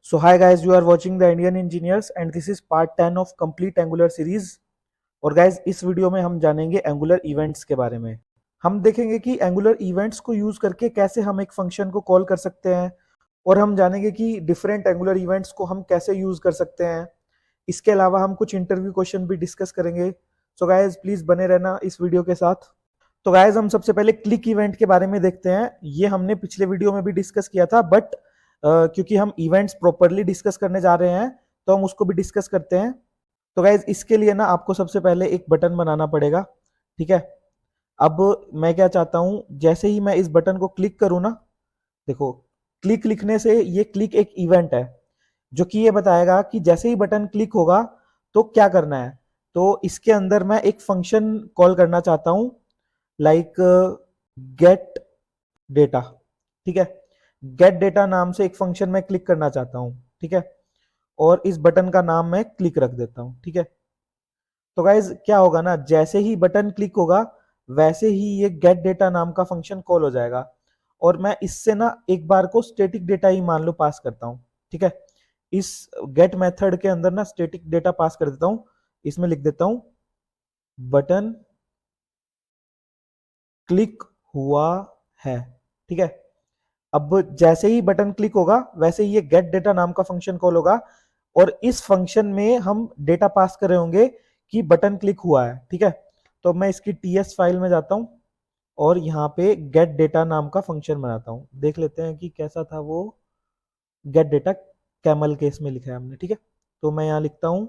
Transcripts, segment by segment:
So hi guys, you are watching the Indian Engineers and this is part 10 of complete Angular series। और guys इस video में हम जानेंगे angular events के बारे में। हम देखेंगे कि एंगुलर इवेंट्स को यूज करके कैसे हम एक फंक्शन को कॉल कर सकते हैं और हम जानेंगे कि डिफरेंट एंगुलर इवेंट्स को हम कैसे यूज कर सकते हैं। इसके अलावा हम कुछ इंटरव्यू क्वेश्चन भी डिस्कस करेंगे। सो गाइज प्लीज बने रहना इस वीडियो के साथ। तो गाइज हम सबसे पहले क्लिक इवेंट के बारे में देखते हैं। ये हमने पिछले वीडियो में भी डिस्कस किया था बट क्योंकि हम इवेंट्स प्रॉपरली डिस्कस करने जा रहे हैं तो हम उसको भी डिस्कस करते हैं। तो गाइज इसके लिए ना आपको सबसे पहले एक बटन बनाना पड़ेगा, ठीक है। अब मैं क्या चाहता हूं, जैसे ही मैं इस बटन को क्लिक करूं ना, देखो क्लिक लिखने से ये क्लिक एक इवेंट है जो कि ये बताएगा कि जैसे ही बटन क्लिक होगा तो क्या करना है। तो इसके अंदर मैं एक फंक्शन कॉल करना चाहता हूं लाइक गेट डेटा, ठीक है। गेट डेटा नाम से एक फंक्शन मैं क्लिक करना चाहता हूं, ठीक है। और इस बटन का नाम मैं क्लिक रख देता हूं, ठीक है। तो गाइज क्या होगा ना, जैसे ही बटन क्लिक होगा वैसे ही ये गेट डेटा नाम का फंक्शन कॉल हो जाएगा और मैं इससे ना एक बार को स्टैटिक डेटा ही मान लो पास करता हूं, ठीक है। इस गेट मेथड के अंदर ना स्टैटिक डेटा पास कर देता हूं। इसमें लिख देता हूं बटन क्लिक हुआ है, ठीक है। अब जैसे ही बटन क्लिक होगा वैसे ही ये गेट डेटा नाम का फंक्शन कॉल होगा और इस फंक्शन में हम डेटा पास कर रहे होंगे कि बटन क्लिक हुआ है, ठीक है। तो मैं इसकी टीएस फाइल में जाता हूं और यहाँ पे गेट डेटा नाम का फंक्शन बनाता हूं। देख लेते हैं कि कैसा था वो। गेट डेटा कैमल केस में लिखा है हमने, ठीक है। तो मैं यहाँ लिखता हूं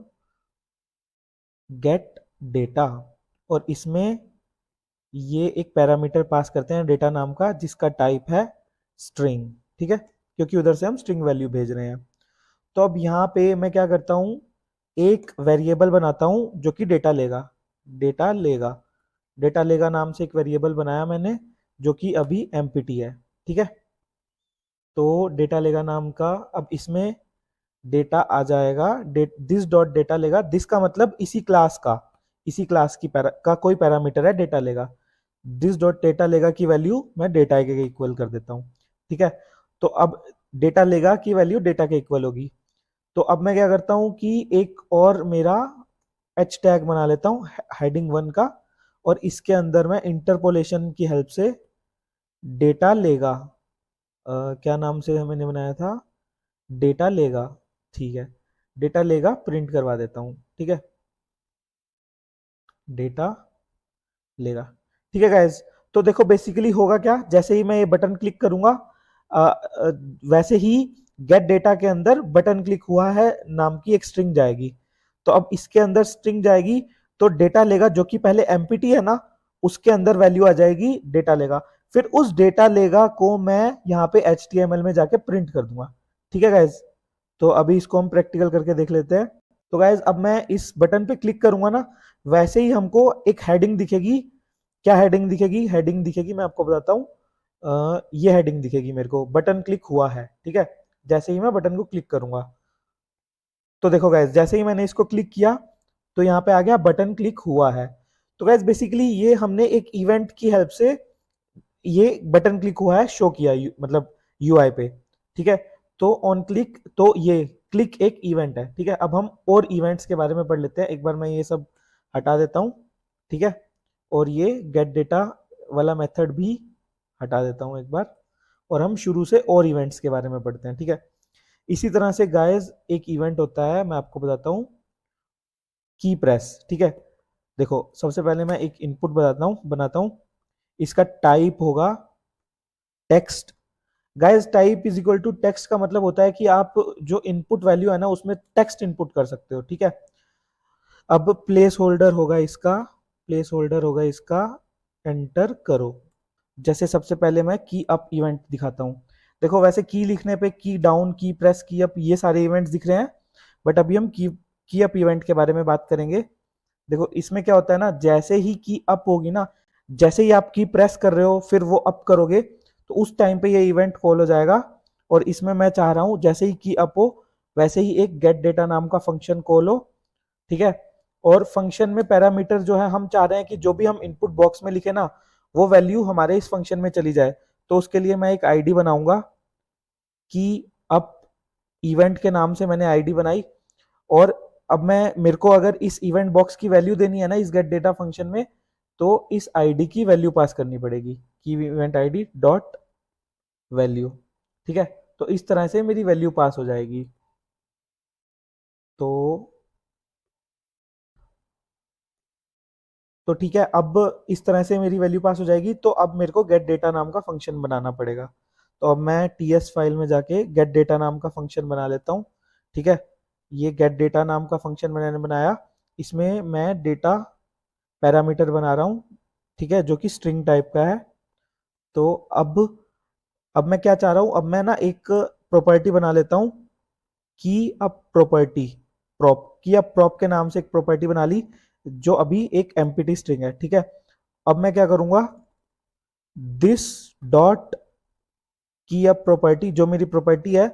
गेट डेटा और इसमें ये एक पैरामीटर पास करते हैं डेटा नाम का जिसका टाइप है स्ट्रिंग, ठीक है, क्योंकि उधर से हम स्ट्रिंग वैल्यू भेज रहे हैं। तो अब यहाँ पे मैं क्या करता हूँ, एक वेरिएबल बनाता हूँ जो कि डेटा लेगा। डेटा लेगा डेटा लेगा नाम से एक वेरिएबल बनाया मैंने जो कि अभी एम्प्टी है, ठीक है। तो डेटा लेगा नाम का, अब इसमें डेटा आ जाएगा दिस डॉट डेटा लेगा। दिस का मतलब इसी क्लास की का कोई पैरामीटर है डेटा लेगा। दिस डॉट डेटा लेगा की वैल्यू मैं डेटा के इक्वल कर देता हूँ, ठीक है। तो अब डेटा लेगा की वैल्यू डेटा के इक्वल होगी। तो अब मैं क्या करता हूं कि एक और मेरा एच टैग बना लेता हूं हेडिंग 1 का और इसके अंदर मैं इंटरपोलेशन की हेल्प से डेटा लेगा, क्या नाम से मैंने बनाया था, डेटा लेगा, ठीक है। डेटा लेगा प्रिंट करवा देता हूं, ठीक है। डेटा लेगा, ठीक है गाइज। तो देखो बेसिकली होगा क्या, जैसे ही मैं ये बटन क्लिक करूंगा वैसे ही गेट डेटा के अंदर बटन क्लिक हुआ है नाम की एक स्ट्रिंग जाएगी। तो अब इसके अंदर स्ट्रिंग जाएगी तो डेटा लेगा जो कि पहले एम्प्टी है ना, उसके अंदर वैल्यू आ जाएगी डेटा लेगा। फिर उस डेटा लेगा को मैं यहाँ पे HTML में जाके प्रिंट कर दूंगा, ठीक है गाइज। तो अभी इसको हम प्रैक्टिकल करके देख लेते हैं। तो गाइज अब मैं इस बटन पे क्लिक करूंगा ना, वैसे ही हमको एक हेडिंग दिखेगी। क्या हेडिंग दिखेगी, हेडिंग दिखेगी मैं आपको बताता हूँ। ये हेडिंग दिखेगी मेरे को, बटन क्लिक हुआ है, ठीक है। जैसे ही मैं बटन को क्लिक करूंगा तो देखो गाइज जैसे ही मैंने इसको क्लिक किया तो यहाँ पे आ गया बटन क्लिक हुआ है। तो गाइज बेसिकली ये हमने एक इवेंट की हेल्प से ये बटन क्लिक हुआ है शो किया, मतलब यूआई पे, ठीक है। तो ऑन क्लिक, तो ये क्लिक एक इवेंट है, ठीक है। अब हम और इवेंट्स के बारे में पढ़ लेते हैं। एक बार मैं ये सब हटा देता हूँ, ठीक है। और ये गेट डेटा वाला मेथड भी हटा देता हूँ एक बार और हम शुरू से और इवेंट्स के बारे में पढ़ते हैं, ठीक है। इसी तरह से गाइस एक इवेंट होता है, मैं आपको बताता हूँ, की प्रेस, ठीक है। देखो सबसे पहले मैं एक इनपुट बनाता हूँ। इसका टाइप होगा text. Guys type is equal to text का मतलब होता है कि आप जो इनपुट वैल्यू है ना उसमें टेक्स्ट इनपुट कर सकते हो, ठीक है। अब प्लेस होल्डर होगा इसका, प्लेस होल्डर होगा इसका, एंटर करो। जैसे सबसे पहले मैं की अप इवेंट दिखाता हूँ। देखो वैसे की लिखने पे की डाउन, की प्रेस, की अप ये सारे इवेंट्स दिख रहे हैं बट अभी हम की अप इवेंट के बारे में बात करेंगे। देखो इसमें क्या होता है ना, जैसे ही की अप होगी ना, जैसे ही आप की प्रेस कर रहे हो फिर वो अप करोगे तो उस टाइम पे ये इवेंट कॉल हो जाएगा। और इसमें मैं चाह रहा हूं जैसे ही की अप हो वैसे ही एक गेट डेटा नाम का फंक्शन कॉल हो, ठीक है। और फंक्शन में पैरामीटर जो है हम चाह रहे हैं कि जो भी हम इनपुट बॉक्स में लिखे ना वो वैल्यू हमारे इस फंक्शन में चली जाए। तो उसके लिए मैं एक आईडी बनाऊंगा की अप इवेंट के नाम से मैंने आईडी बनाई, और अब मैं मेरे को अगर इस इवेंट बॉक्स की वैल्यू देनी है ना इस गेट डेटा फंक्शन में, तो इस आईडी की वैल्यू पास करनी पड़ेगी कि इवेंट आईडी डॉट वैल्यू। ठीक है, तो इस तरह से मेरी वैल्यू पास हो जाएगी। तो ठीक है, अब इस तरह से मेरी वैल्यू पास हो जाएगी। तो अब मेरे को गेट डेटा नाम का फंक्शन बनाना पड़ेगा। तो अब मैं टीएस फाइल में जाके गेट डेटा नाम का फंक्शन बना लेता हूँ। ठीक है, ये गेट डेटा नाम का फंक्शन मैंने बनाया, इसमें मैं डेटा पैरामीटर बना रहा हूँ। ठीक है, जो कि स्ट्रिंग टाइप का है। तो अब मैं क्या चाह रहा हूँ, अब मैं ना एक प्रॉपर्टी बना लेता हूँ, की अब प्रॉपर्टी प्रॉप की अब प्रॉप के नाम से एक प्रॉपर्टी बना ली, जो अभी एक एम्प्टी स्ट्रिंग है। ठीक है, अब मैं क्या करूंगा, दिस डॉट की अब प्रॉपर्टी, जो मेरी प्रॉपर्टी है,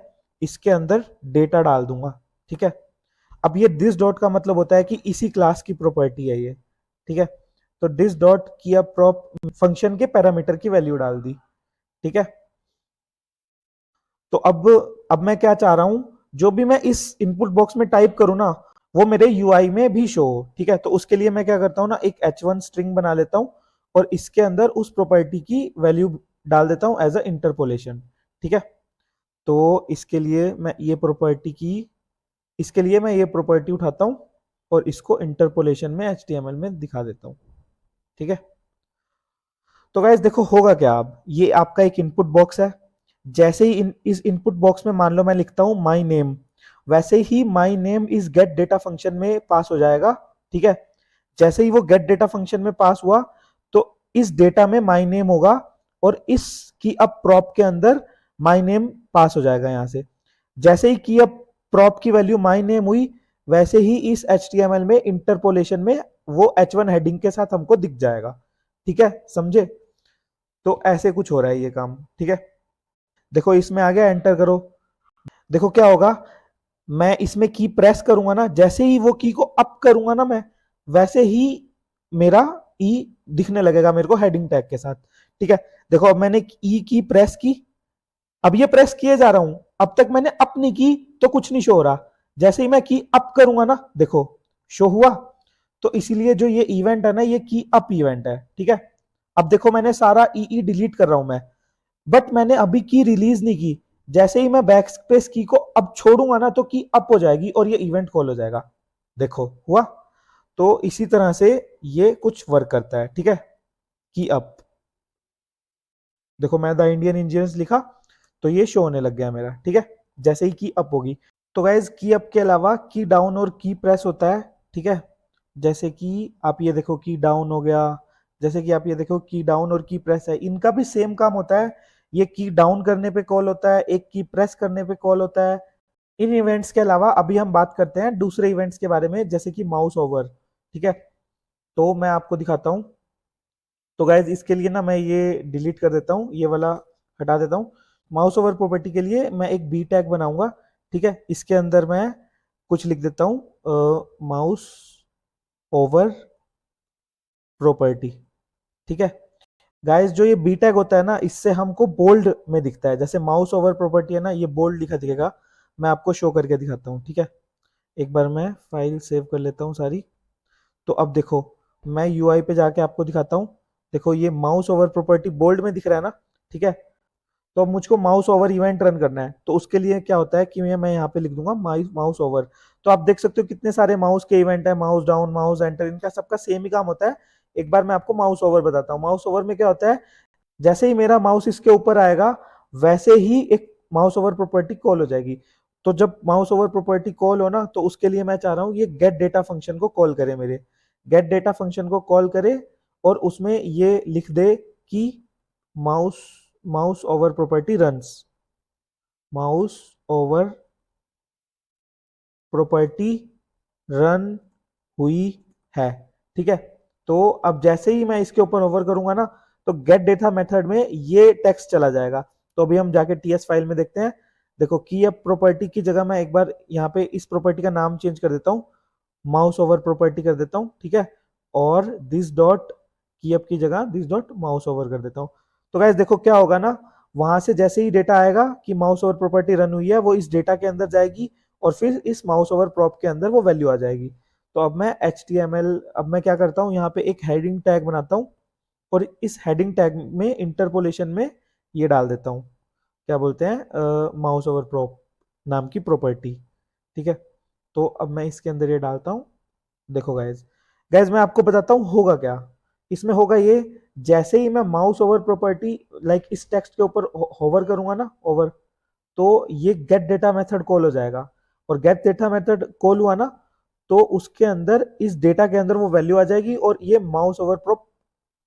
इसके अंदर डेटा डाल दूंगा। ठीक है, अब ये दिस डॉट का मतलब होता है कि इसी क्लास की प्रॉपर्टी है ये। ठीक है, तो दिस डॉट की अब प्रॉप फंक्शन के पैरामीटर की वैल्यू डाल दी। ठीक है, तो अब मैं क्या चाह रहा हूं, जो भी मैं इस इनपुट बॉक्स में टाइप करूं ना, वो मेरे यूआई में भी शो हो। ठीक है, तो उसके लिए मैं क्या करता हूं ना, एक h1 स्ट्रिंग बना लेता हूं, और इसके अंदर उस प्रॉपर्टी की वैल्यू डाल देता हूं एज अ इंटरपोलेशन। ठीक है, तो इसके लिए मैं ये प्रॉपर्टी उठाता हूं और इसको इंटरपोलेशन में HTML में दिखा देता हूं। ठीक है, तो गाइस देखो होगा क्या, अब ये आपका एक इनपुट बॉक्स है। जैसे ही इस इनपुट बॉक्स में मान लो मैं लिखता हूं माई नेम, वैसे ही माई नेम इस गेट डेटा फंक्शन में पास हो जाएगा। ठीक है, जैसे ही वो गेट डेटा फंक्शन में पास हुआ, तो इस डेटा में माई नेम होगा, और इस की अब प्रॉप के अंदर माई नेम पास हो जाएगा यहां से। जैसे ही की अब प्रॉप की वैल्यू माई नेम हुई, वैसे ही इस HTML में इंटरपोलेशन में वो H1 हेडिंग के साथ हमको दिख जाएगा। ठीक है, समझे? तो ऐसे कुछ हो रहा है ये काम। ठीक है, देखो इसमें आ गया, एंटर करो। देखो क्या होगा, मैं इसमें की प्रेस करूंगा ना, जैसे ही वो की को अप करूंगा ना मैं, वैसे ही मेरा ई दिखने लगेगा मेरे को हेडिंग टैग के साथ। ठीक है, देखो अब मैंने ई की प्रेस की, अब ये प्रेस किए जा रहा हूं, अब तक मैंने अप नहीं की तो कुछ नहीं शो हो रहा। जैसे ही मैं की अप करूंगा ना, देखो शो हुआ। तो इसीलिए जो ये इवेंट है ना, ये की अप इवेंट है। ठीक है, अब देखो मैंने सारा ई डिलीट कर रहा हूं मैं, बट मैंने अभी की रिलीज नहीं की। जैसे ही मैं बैक स्पेस की को अब छोड़ूंगा ना, तो की अप हो जाएगी और ये इवेंट कॉल हो जाएगा। देखो हुआ। तो इसी तरह से ये कुछ वर्क करता है। ठीक है, की अप, देखो मैं द इंडियन इंजीनियर्स लिखा, तो ये शो होने लग गया मेरा। ठीक है, जैसे ही की अप होगी। तो गाइज की अप के अलावा की डाउन और की प्रेस होता है। ठीक है, जैसे कि आप ये देखो की डाउन हो गया, जैसे कि आप ये देखो की डाउन और की प्रेस है, इनका भी सेम काम होता है। ये की डाउन करने पे कॉल होता है, एक की प्रेस करने पे कॉल होता है। इन इवेंट्स के अलावा अभी हम बात करते हैं दूसरे इवेंट्स के बारे में, जैसे कि माउस ओवर। ठीक है, तो मैं आपको दिखाता हूं। तो गाइज इसके लिए ना मैं ये डिलीट कर देता हूँ, ये वाला हटा देता हूँ। माउस ओवर प्रॉपर्टी के लिए मैं एक बी टैग बनाऊंगा। ठीक है, इसके अंदर मैं कुछ लिख देता हूँ, माउस ओवर प्रॉपर्टी। ठीक है, गाइस जो ये बी टैग होता है ना, इससे हमको बोल्ड में दिखता है। जैसे माउस ओवर प्रॉपर्टी है ना, ये बोल्ड लिखा दिखेगा। मैं आपको शो करके दिखाता हूँ। ठीक है, एक बार मैं फाइल सेव कर लेता हूँ सारी। तो अब देखो मैं यूआई पे जाके आपको दिखाता हूँ। देखो ये माउस ओवर प्रॉपर्टी बोल्ड में दिख रहा है ना। ठीक है, तो अब मुझको माउस ओवर इवेंट रन करना है, तो उसके लिए क्या होता है कि मैं यहाँ पे लिख दूंगा माउस ओवर। तो आप देख सकते हो कितने सारे माउस के इवेंट है, माउस डाउन, माउस एंटर, इनका सबका सेम ही काम होता है। एक बार मैं आपको माउस ओवर बताता हूँ। माउस ओवर में क्या होता है, जैसे ही मेरा माउस इसके ऊपर आएगा, वैसे ही एक माउस ओवर प्रॉपर्टी कॉल हो जाएगी। तो जब माउस ओवर प्रॉपर्टी कॉल हो ना, तो उसके लिए मैं चाह रहा हूँ ये गेट डेटा फंक्शन को कॉल करे, मेरे गेट डेटा फंक्शन को कॉल करे, और उसमें ये लिख दे कि mouse mouse over property runs, mouse over property run हुई है। ठीक है, तो अब जैसे ही मैं इसके ऊपर होवर करूंगा ना, तो गेट डेटा मेथड में ये टेक्स्ट चला जाएगा। तो अभी हम जाके टीएस फाइल में देखते हैं। देखो की अब प्रॉपर्टी की जगह मैं एक बार यहाँ पे इस प्रॉपर्टी का नाम चेंज कर देता हूँ, माउस ओवर प्रॉपर्टी कर देता हूँ। ठीक है, और दिस डॉट की अब की जगह दिस डॉट माउस ओवर कर देता हूँ। तो गाइस देखो क्या होगा ना, वहां से जैसे ही डेटा आएगा कि माउस ओवर प्रॉपर्टी रन हुई है, वो इस डेटा के अंदर जाएगी और फिर इस माउस ओवर प्रॉप के अंदर वो वैल्यू आ जाएगी। तो अब मैं HTML, अब मैं क्या करता हूँ, यहाँ पे एक हेडिंग टैग बनाता हूँ और इस हेडिंग टैग में इंटरपोलेशन में ये डाल देता हूँ, क्या बोलते हैं, माउस ओवर प्रॉप नाम की प्रॉपर्टी। ठीक है, तो अब मैं इसके अंदर ये डालता हूँ। देखो गाइज, मैं आपको बताता हूँ होगा क्या। इसमें होगा ये, जैसे ही मैं माउस ओवर प्रॉपर्टी लाइक इस टेक्स्ट के ऊपर होवर करूंगा ना, ओवर, तो ये गेट डेटा मेथड कॉल हो जाएगा, और गेट डेटा मेथड कॉल हुआ ना, तो उसके अंदर इस डेटा के अंदर वो वैल्यू आ जाएगी, और ये माउस ओवर प्रॉप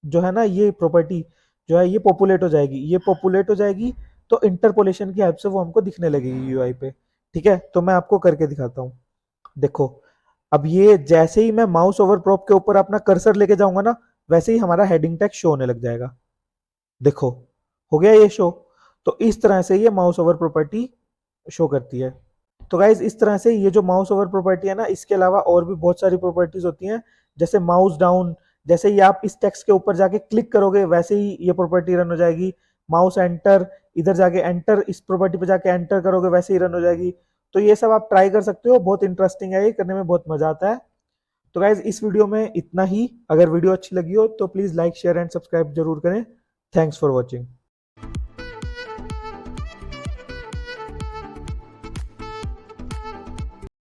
जो है ना, ये प्रॉपर्टी जो है ये पॉपुलेट हो जाएगी, ये पॉपुलेट हो जाएगी। तो इंटरपोलेशन की हेल्प से वो हमको दिखने लगेगी यूआई पे। ठीक है, तो मैं आपको करके दिखाता हूँ। देखो, अब ये जैसे ही मैं माउस ओवर प्रॉप के ऊपर अपना कर्सर लेके जाऊंगा ना, वैसे ही हमारा हेडिंग टैग शो होने लग जाएगा। देखो, हो गया ये शो। तो इस तरह से ये माउस ओवर प्रॉपर्टी शो करती है। तो गाइज, इस तरह से ये जो माउस ओवर प्रॉपर्टी है ना, इसके अलावा और भी बहुत सारी प्रॉपर्टीज होती हैं, जैसे माउस डाउन। जैसे ही आप इस टेक्स्ट के ऊपर जाके क्लिक करोगे, वैसे ही ये प्रॉपर्टी रन हो जाएगी। माउस एंटर, इधर जाके एंटर, इस प्रॉपर्टी पे जाके एंटर करोगे, वैसे ही रन हो जाएगी। तो ये सब आप ट्राई कर सकते हो, बहुत इंटरेस्टिंग है, ये करने में बहुत मजा आता है। तो गाइज, इस वीडियो में इतना ही। अगर वीडियो अच्छी लगी हो तो please like, share and subscribe जरूर करें। Thanks for watching.